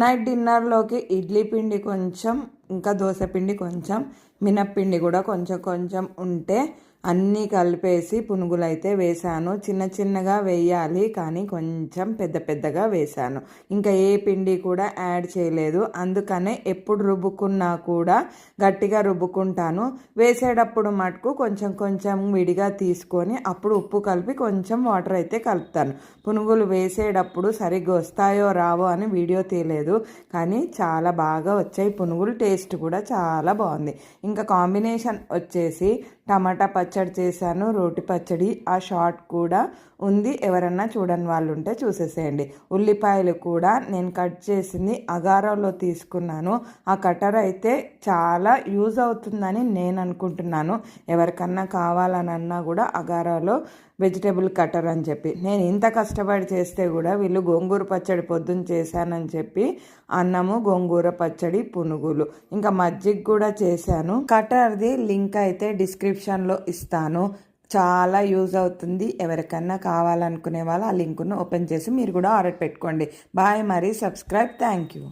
Night డిన్నర్లోకి idli పిండి కొంచెం, ఇంకా దోశ పిండి కొంచెం, మినప్పిండి కూడా కొంచెం కొంచెం ఉంటే అన్నీ కలిపేసి పునుగులు అయితే వేశాను. చిన్న చిన్నగా వేయాలి, కానీ కొంచెం పెద్ద పెద్దగా వేశాను. ఇంకా ఏ పిండి కూడా యాడ్ చేయలేదు. అందుకనే ఎప్పుడు రుబ్బుకున్నా కూడా గట్టిగా రుబ్బుకుంటాను. వేసేటప్పుడు మటుకు కొంచెం కొంచెం విడిగా తీసుకొని అప్పుడు ఉప్పు కలిపి కొంచెం వాటర్ అయితే కలుపుతాను. పునుగులు వేసేటప్పుడు సరిగ్గా వస్తాయో రావో అని వీడియో తీయలేదు, కానీ చాలా బాగా వచ్చాయి పునుగులు. టేస్ట్ కూడా చాలా బాగుంది. ఇంకా కాంబినేషన్ వచ్చేసి టమాటా పచ్చడి చేశాను, రోటి పచ్చడి. ఆ షార్ట్ కూడా ఉంది, ఎవరన్నా చూడని వాళ్ళు ఉంటే చూసేసేయండి. ఉల్లిపాయలు కూడా నేను కట్ చేసింది అగారాలో తీసుకున్నాను. ఆ కటర్ అయితే చాలా యూజ్ అవుతుందని నేను అనుకుంటున్నాను. ఎవరికన్నా కావాలనన్నా కూడా అగారాలో వెజిటేబుల్ కటర్ అని చెప్పి. నేను ఇంత కష్టపడి చేస్తే కూడా వీళ్ళు గోంగూర పచ్చడి పొద్దున్న చేశానని చెప్పి అన్నము, గోంగూర పచ్చడి, పునుగులు, ఇంకా మజ్జిగ కూడా చేశాను. కటర్ది లింక్ అయితే డిస్క్రిప్షన్లో ఇస్తాను. చాలా యూజ్ అవుతుంది. ఎవరికన్నా కావాలనుకునే వాళ్ళు ఆ లింకును ఓపెన్ చేసి మీరు కూడా ఆర్డర్ పెట్టుకోండి. బాయ్, మరి సబ్స్క్రైబ్. Thank you.